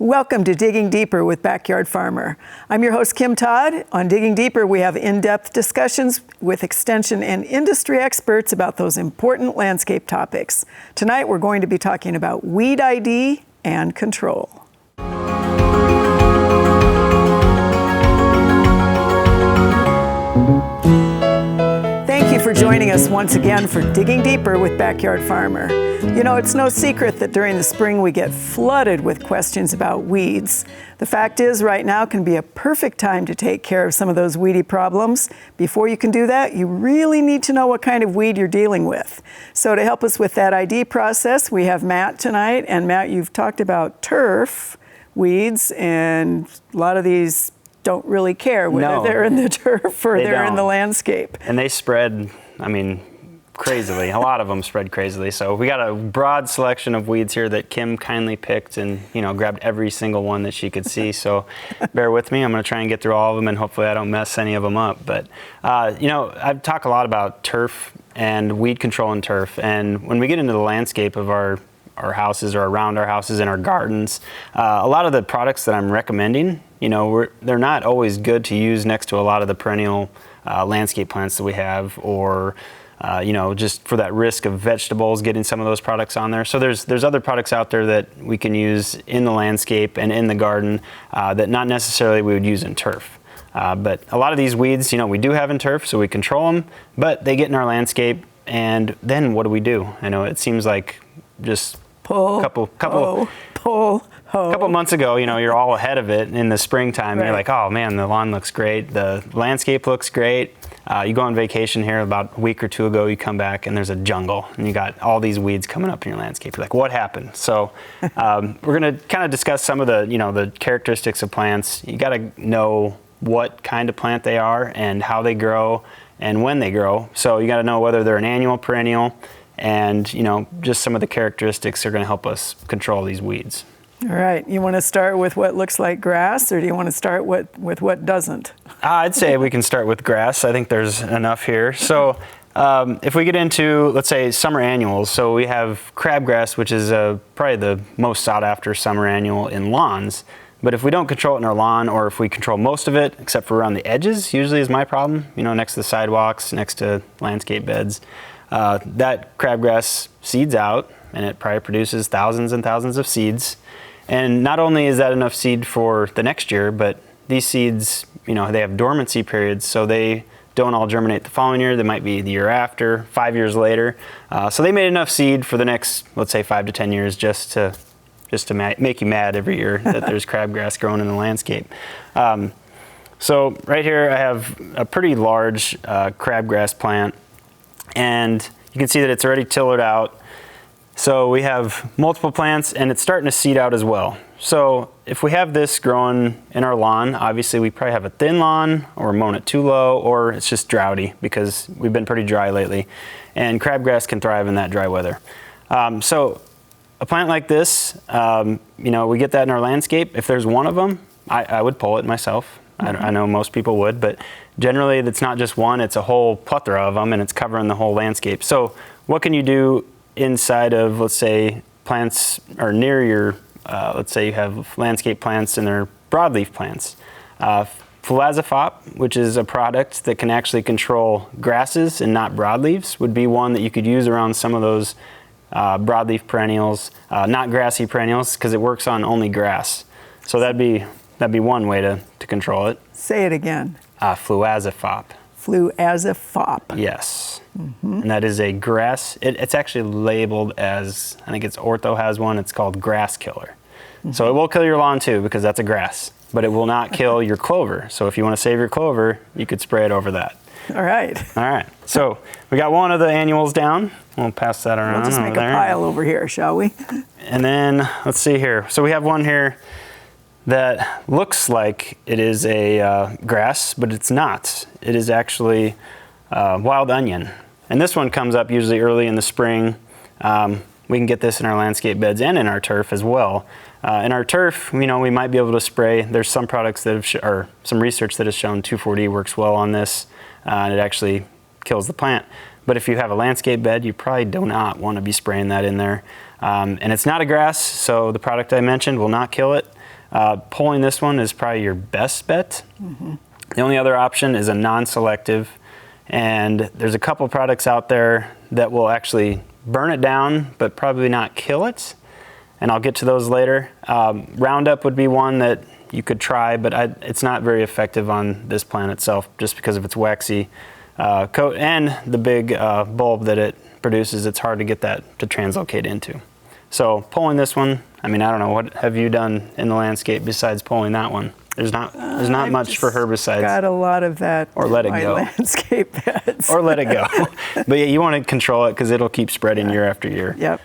Welcome to Digging Deeper with Backyard Farmer. I'm your host, Kim Todd. On Digging Deeper, we have in-depth discussions with extension and industry experts about those important landscape topics. Tonight, we're going to be talking about weed ID and control. Thank you for joining us once again for Digging Deeper with Backyard Farmer. You know, it's no secret that during the spring we get flooded with questions about weeds. The fact is, right now can be a perfect time to take care of some of those weedy problems. Before you can do that, you really need to know what kind of weed you're dealing with. So to help us with that ID process, we have Matt tonight. And Matt, you've talked about turf weeds, and a lot of these don't really care whether they're in the turf or they're in the landscape. And they spread, crazily. A lot of them spread crazily. So we got a broad selection of weeds here that Kim kindly picked and, grabbed every single one that she could see. So bear with me. I'm going to try and get through all of them, and hopefully I don't mess any of them up. But, I've talked a lot about turf and weed control in turf. And when we get into the landscape of our houses or around our houses in our gardens, a lot of the products that I'm recommending, they're not always good to use next to a lot of the perennial landscape plants that we have, or just for that risk of vegetables, getting some of those products on there. So there's other products out there that we can use in the landscape and in the garden that not necessarily we would use in turf. But a lot of these weeds, we do have in turf, so we control them, but they get in our landscape, and then what do we do? I know it seems like just pull, a couple months ago, you're all ahead of it in the springtime. Right. You're like, oh man, the lawn looks great. The landscape looks great. You go on vacation here about a week or two ago, you come back and there's a jungle and you got all these weeds coming up in your landscape. You're like, what happened? So we're going to kind of discuss some of the, the characteristics of plants. You got to know what kind of plant they are and how they grow and when they grow. So you got to know whether they're an annual, perennial, and just some of the characteristics are going to help us control these weeds. All right. You want to start with what looks like grass, or do you want to start with what doesn't? I'd say we can start with grass. I think there's enough here. So if we get into, let's say, summer annuals, so we have crabgrass, which is probably the most sought after summer annual in lawns. But if we don't control it in our lawn, or if we control most of it, except for around the edges, usually is my problem, next to the sidewalks, next to landscape beds, that crabgrass seeds out, and it probably produces thousands and thousands of seeds. And not only is that enough seed for the next year, but these seeds, they have dormancy periods, so they don't all germinate the following year. They might be the year after, 5 years later. So they made enough seed for the next, let's say, 5 to 10 years just to make you mad every year that there's crabgrass growing in the landscape. So right here I have a pretty large crabgrass plant, and you can see that it's already tillered out. So we have multiple plants, and it's starting to seed out as well. So if we have this growing in our lawn, obviously we probably have a thin lawn, or mown it too low, or it's just droughty because we've been pretty dry lately. And crabgrass can thrive in that dry weather. So a plant like this, we get that in our landscape. If there's one of them, I would pull it myself. I know most people would, but generally it's not just one, it's a whole plethora of them, and it's covering the whole landscape. So what can you do inside of, let's say, plants, or near your, let's say you have landscape plants and they're broadleaf plants. Fluazafop, which is a product that can actually control grasses and not broadleaves, would be one that you could use around some of those broadleaf perennials, not grassy perennials, because it works on only grass. So that'd be one way to control it. Say it again. Fluazafop. Fluazafop. Yes. Mm-hmm. And that is a grass. It's actually labeled as, I think it's Ortho has one. It's called grass killer. Mm-hmm. So it will kill your lawn too, because that's a grass, but it will not kill your clover. So if you want to save your clover, you could spray it over that. All right. All right. So we got one of the annuals down. We'll pass that around. We'll just make a pile over here, shall we? And then let's see here. So we have one here that looks like it is a grass, but it's not. It is actually wild onion. And this one comes up usually early in the spring. We can get this in our landscape beds and in our turf as well. In our turf, we might be able to spray. There's some products that have, or some research that has shown 2,4-D works well on this, and it actually kills the plant. But if you have a landscape bed, you probably do not want to be spraying that in there. And it's not a grass, so the product I mentioned will not kill it. Pulling this one is probably your best bet. The only other option is a non-selective, and there's a couple products out there that will actually burn it down, but probably not kill it. And I'll get to those later. Roundup would be one that you could try, but it's not very effective on this plant itself just because of its waxy coat and the big bulb that it produces. It's hard to get that to translocate into. So pulling this one, I mean, I don't know, what have you done in the landscape besides pulling that one? There's not much for herbicides. Got a lot of that. Or let it go. Landscape beds. Or let it go. But yeah, you want to control it because it'll keep spreading year after year. Yep.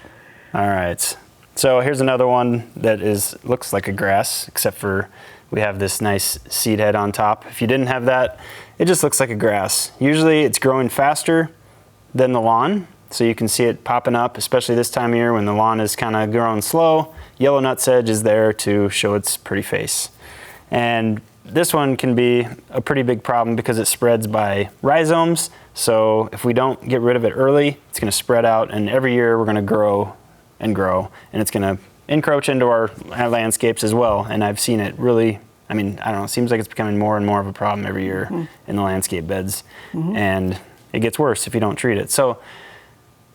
All right. So here's another one that looks like a grass, except for we have this nice seed head on top. If you didn't have that, it just looks like a grass. Usually it's growing faster than the lawn, so you can see it popping up, especially this time of year when the lawn is kind of growing slow. Yellow nutsedge is there to show its pretty face. And this one can be a pretty big problem because it spreads by rhizomes. So if we don't get rid of it early, it's going to spread out, and every year we're going to grow and grow, and it's going to encroach into our landscapes as well. And I've seen it really, I mean, I don't know, it seems like it's becoming more and more of a problem every year in the landscape beds. And it gets worse if you don't treat it. So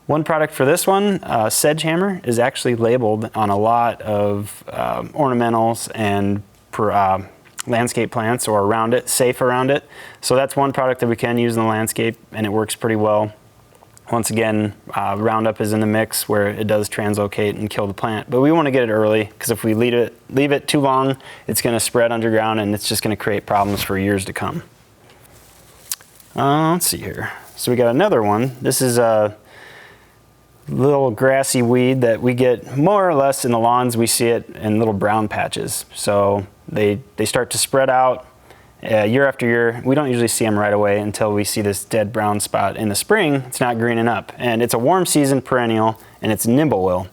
one product for this one, Sedgehammer, is actually labeled on a lot of ornamentals and landscape plants or around it, safe around it. So that's one product that we can use in the landscape, and it works pretty well. Once again, Roundup is in the mix where it does translocate and kill the plant, but we want to get it early because if we leave it too long, it's going to spread underground and it's just going to create problems for years to come. Let's see here. So we got another one. This is a little grassy weed that we get more or less in the lawns. We see it in little brown patches. So they start to spread out year after year. We don't usually see them right away until we see this dead brown spot. In the spring, it's not greening up. And it's a warm season perennial, and it's nimblewill.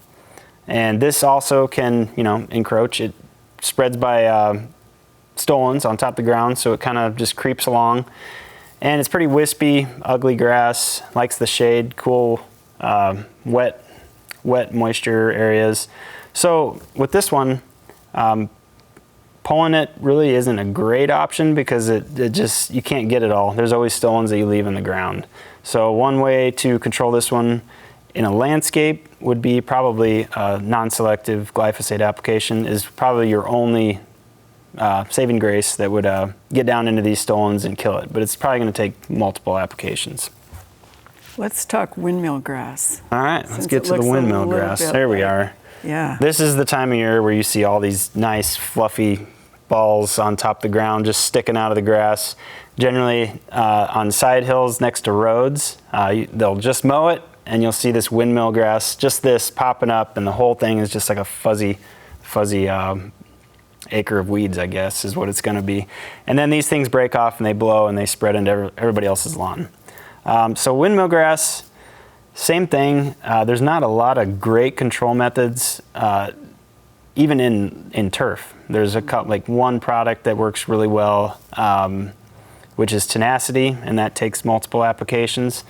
And this also can, encroach. It spreads by stolons on top of the ground, so it kind of just creeps along. And it's pretty wispy, ugly grass, likes the shade, cool, wet moisture areas. So with this one, pulling it really isn't a great option because you can't get it all. There's always stolons that you leave in the ground. So one way to control this one in a landscape would be probably a non-selective glyphosate application is probably your only saving grace that would get down into these stolons and kill it. But it's probably going to take multiple applications. Let's talk windmill grass. All right, let's get to the windmill grass. There we are. Yeah. This is the time of year where you see all these nice fluffy balls on top of the ground just sticking out of the grass. Generally on side hills next to roads, they'll just mow it and you'll see this windmill grass, just this popping up, and the whole thing is just like a fuzzy acre of weeds, I guess, is what it's going to be. And then these things break off and they blow and they spread into everybody else's lawn. So windmill grass, same thing. There's not a lot of great control methods, even in turf. There's one product that works really well, which is Tenacity, and that takes multiple applications.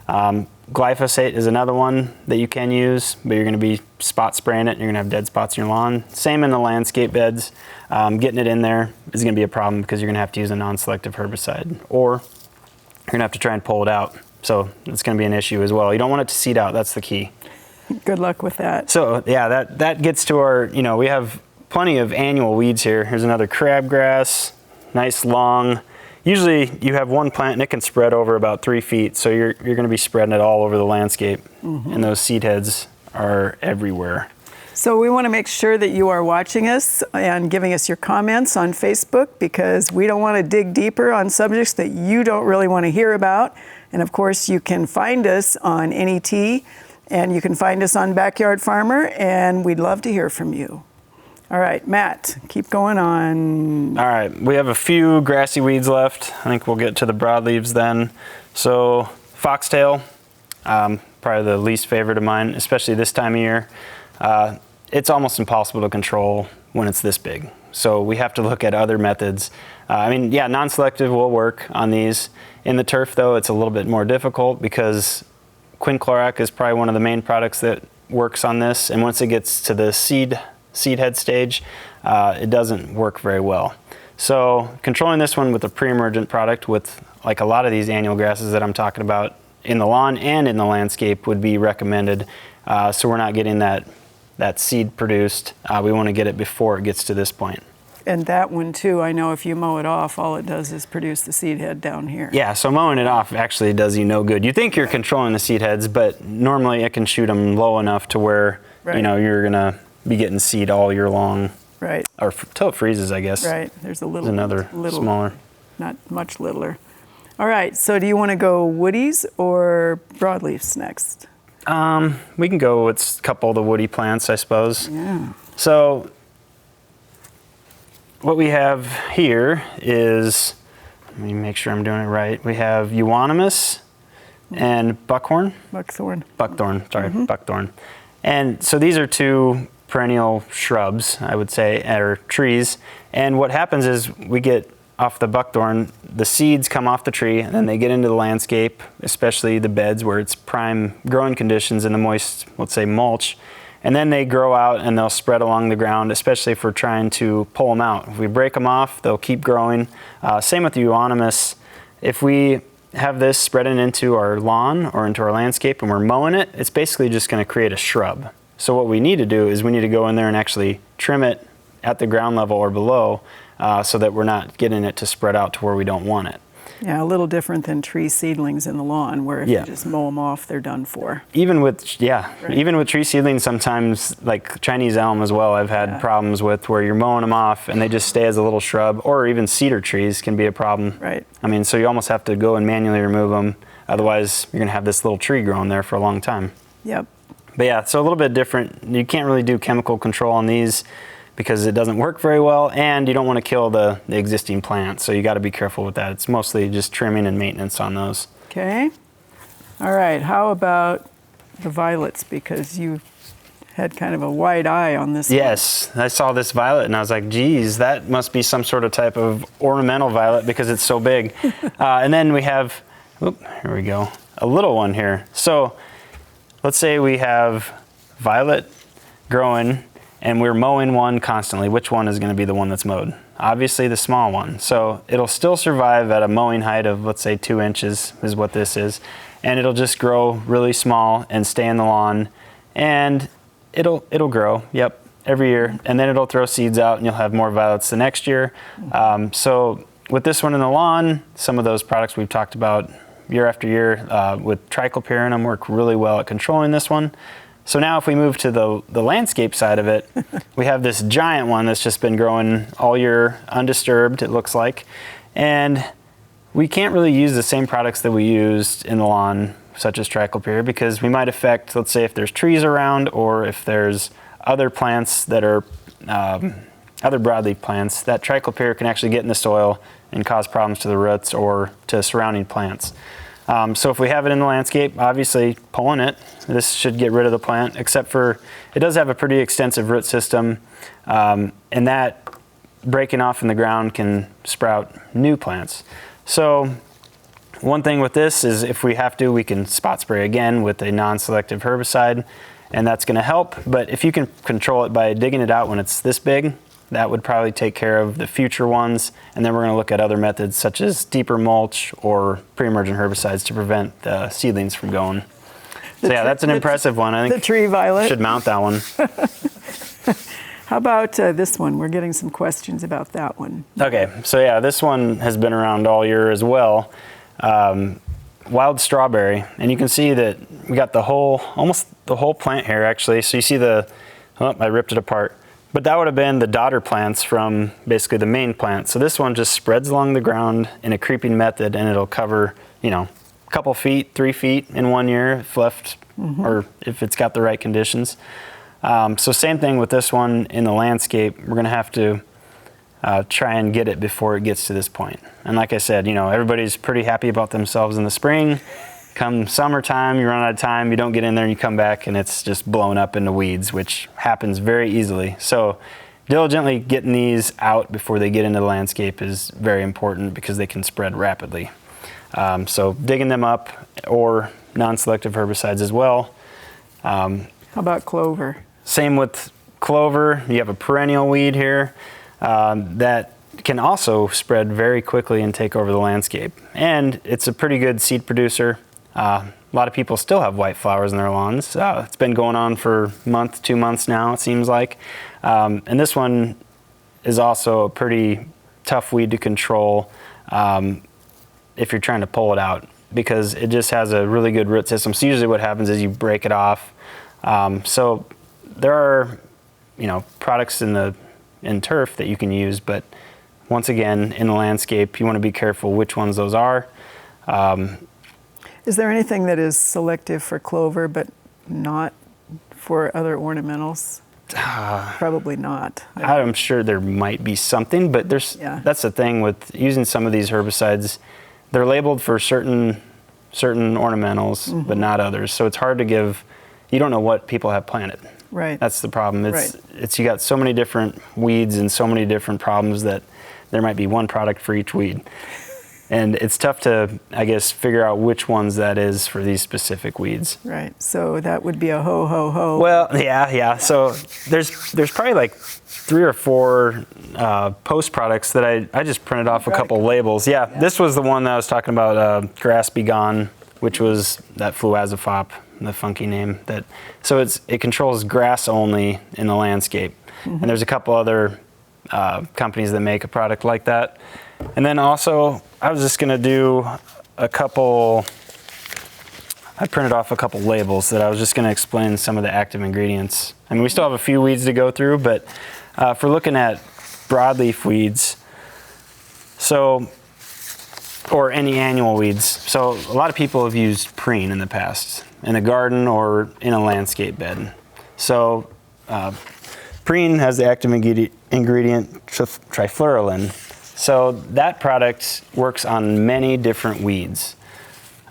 Glyphosate is another one that you can use, but you're going to be spot spraying it and you're going to have dead spots in your lawn. Same in the landscape beds. Getting it in there is going to be a problem because you're going to have to use a non-selective herbicide, or you're going to have to try and pull it out. So it's going to be an issue as well. You don't want it to seed out. That's the key. Good luck with that. So yeah, that gets to our, we have plenty of annual weeds here. Here's another crabgrass, nice long. Usually you have one plant and it can spread over about 3 feet. So you're going to be spreading it all over the landscape. And those seed heads are everywhere. So we want to make sure that you are watching us and giving us your comments on Facebook, because we don't want to dig deeper on subjects that you don't really want to hear about. And of course, you can find us on NET, and you can find us on Backyard Farmer, and we'd love to hear from you. All right, Matt, keep going on. All right, we have a few grassy weeds left. I think we'll get to the broadleaves then. So foxtail, probably the least favorite of mine, especially this time of year. It's almost impossible to control when it's this big. So we have to look at other methods. Non-selective will work on these. In the turf, though, it's a little bit more difficult because quinclorac is probably one of the main products that works on this, and once it gets to the seed head stage, it doesn't work very well. So controlling this one with a pre-emergent product with like a lot of these annual grasses that I'm talking about in the lawn and in the landscape would be recommended. So we're not getting that seed produced. We want to get it before it gets to this point. And that one too, I know if you mow it off, all it does is produce the seed head down here. Yeah, so mowing it off actually does you no good. You think you're controlling the seed heads, but normally it can shoot them low enough to where you're gonna be getting seed all year long. Right. Or till it freezes, I guess. Right. There's There's another smaller. Not much littler. All right. So do you want to go woodies or broadleafs next? We can go with a couple of the woody plants, I suppose. Yeah. So what we have here is, let me make sure I'm doing it right. We have euonymus and buckthorn. Buckthorn. Buckthorn. And so these are two perennial shrubs, I would say, or trees. And what happens is we get off the buckthorn, the seeds come off the tree and then they get into the landscape, especially the beds where it's prime growing conditions in the moist, let's say mulch. And then they grow out and they'll spread along the ground, especially if we're trying to pull them out. If we break them off, they'll keep growing. Same with the euonymus. If we have this spreading into our lawn or into our landscape and we're mowing it, it's basically just going to create a shrub. So what we need to do is we need to go in there and actually trim it at the ground level or below so that we're not getting it to spread out to where we don't want it. Yeah, a little different than tree seedlings in the lawn where if you just mow them off, they're done for. Even with tree seedlings, sometimes like Chinese elm as well, I've had problems with where you're mowing them off and they just stay as a little shrub, or even cedar trees can be a problem. Right. I mean, so you almost have to go and manually remove them. Otherwise, you're going to have this little tree growing there for a long time. Yep. But yeah, so a little bit different. You can't really do chemical control on these because it doesn't work very well, and you don't want to kill the existing plants, so you got to be careful with that. It's mostly just trimming and maintenance on those. Okay. All right, how about the violets, because you had kind of a wide eye on this Yes, I saw this violet and I was like, geez, that must be some sort of type of ornamental violet because it's so big. And then we have, here we go, a little one here. So let's say we have violet growing and we're mowing one constantly. Which one is going to be the one that's mowed? Obviously the small one. So it'll still survive at a mowing height of, let's say, 2 inches is what this is. And it'll just grow really small and stay in the lawn. And it'll grow, every year. And then it'll throw seeds out and you'll have more violets the next year. So with this one in the lawn, some of those products we've talked about year after year with triclopirinum work really well at controlling this one. So now if we move to the landscape side of it, we have this giant one that's just been growing all year undisturbed, it looks like. And we can't really use the same products that we used in the lawn, such as triclopyr, because we might affect, let's say if there's trees around or if there's other plants that are, other broadleaf plants, that triclopyr can actually get in the soil and cause problems to the roots or to surrounding plants. So if we have it in the landscape, obviously pulling it, this should get rid of the plant, except for it does have a pretty extensive root system, and that breaking off in the ground can sprout new plants. So one thing with this is if we have to, we can spot spray again with a non-selective herbicide, and that's going to help. But if you can control it by digging it out when it's this big, that would probably take care of the future ones. And then we're going to look at other methods such as deeper mulch or pre-emergent herbicides to prevent the seedlings from going. So yeah, that's an impressive one. I think the tree violet. Should mount that one. How about this one? We're getting some questions about that one. Okay, so yeah, this one has been around all year as well. Wild strawberry, and you can see that we got almost the whole plant here actually. So you see I ripped it apart. But that would have been the daughter plants from basically the main plant. So this one just spreads along the ground in a creeping method, and it'll cover, a couple feet, 3 feet in 1 year if left, or if it's got the right conditions. So same thing with this one in the landscape. We're going to have to try and get it before it gets to this point. And like I said, everybody's pretty happy about themselves in the spring. Come summertime, you run out of time, you don't get in there and you come back and it's just blown up into weeds, which happens very easily. So diligently getting these out before they get into the landscape is very important because they can spread rapidly. So digging them up or non-selective herbicides as well. How about clover? Same with clover. You have a perennial weed here that can also spread very quickly and take over the landscape. And it's a pretty good seed producer. A lot of people still have white flowers in their lawns. It's been going on for a month, 2 months now, it seems like. And this one is also a pretty tough weed to control if you're trying to pull it out, because it just has a really good root system. So usually what happens is you break it off. So there are, products in turf that you can use, but once again, in the landscape, you want to be careful which ones those are. Is there anything that is selective for clover but not for other ornamentals? Probably not. I'm sure there might be something, but that's the thing with using some of these herbicides. They're labeled for certain ornamentals, but not others. So it's hard to give. You don't know what people have planted. Right. That's the problem. Right. You got so many different weeds and so many different problems that there might be one product for each weed. And it's tough to, I guess, figure out which ones that is for these specific weeds. Right. So that would be a ho. Well, yeah. So there's probably like 3 or 4 post products that I just printed off a couple labels. Yeah, this was the one that I was talking about, Grass Be Gone, which was that fluazafop, the funky name. So it controls grass only in the landscape. And there's a couple other companies that make a product like that. And then also, I was just going to do I printed off a couple labels that I was just going to explain some of the active ingredients. I mean, we still have a few weeds to go through, but if we're looking at broadleaf weeds, or any annual weeds. So a lot of people have used preen in the past, in a garden or in a landscape bed. So preen has the active ingredient trifluralin. So that product works on many different weeds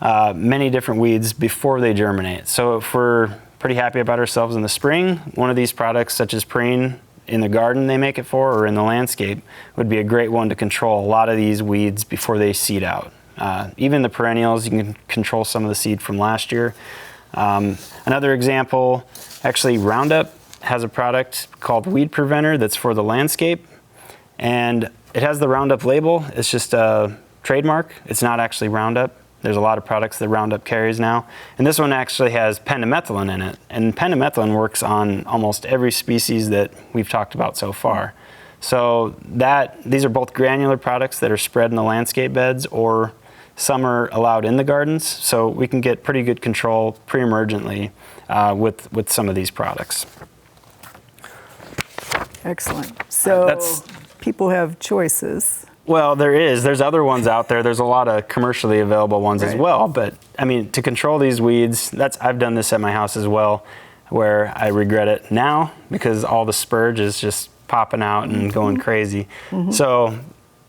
before they germinate. So if we're pretty happy about ourselves in the spring, one of these products, such as preen, in the garden they make it for, or in the landscape, would be a great one to control a lot of these weeds before they seed out. Even the perennials, you can control some of the seed from last year. Another example, actually Roundup has a product called Weed Preventer that's for the landscape, and it has the Roundup label. It's just a trademark. It's not actually Roundup. There's a lot of products that Roundup carries now. And this one actually has pendimethalin in it. And pendimethalin works on almost every species that we've talked about so far. So these are both granular products that are spread in the landscape beds, or some are allowed in the gardens. So we can get pretty good control pre-emergently with some of these products. Excellent. So people have choices. Well, there's other ones out there. There's a lot of commercially available ones as well. But I mean, to control these weeds, I've done this at my house as well, where I regret it now because all the spurge is just popping out and going crazy. So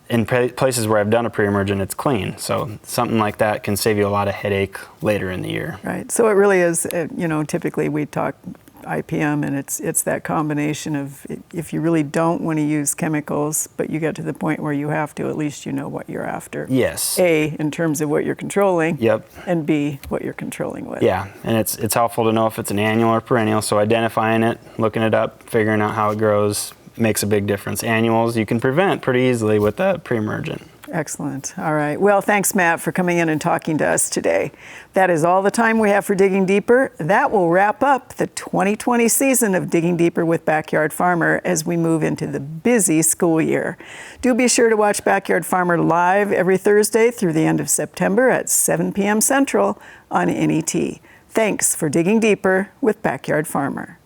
in places where I've done a pre-emergent, it's clean. So something like that can save you a lot of headache later in the year. Right. So it really is, typically we talk IPM, and it's that combination of, if you really don't want to use chemicals, but you get to the point where you have to, at least you know what you're after. Yes. A, in terms of what you're controlling. Yep. And B, what you're controlling with. Yeah, and it's helpful to know if it's an annual or perennial, so identifying it, looking it up, figuring out how it grows makes a big difference. Annuals you can prevent pretty easily with a pre-emergent. Excellent. All right. Well, thanks, Matt, for coming in and talking to us today. That is all the time we have for Digging Deeper. That will wrap up the 2020 season of Digging Deeper with Backyard Farmer as we move into the busy school year. Do be sure to watch Backyard Farmer live every Thursday through the end of September at 7 p.m. Central on NET. Thanks for Digging Deeper with Backyard Farmer.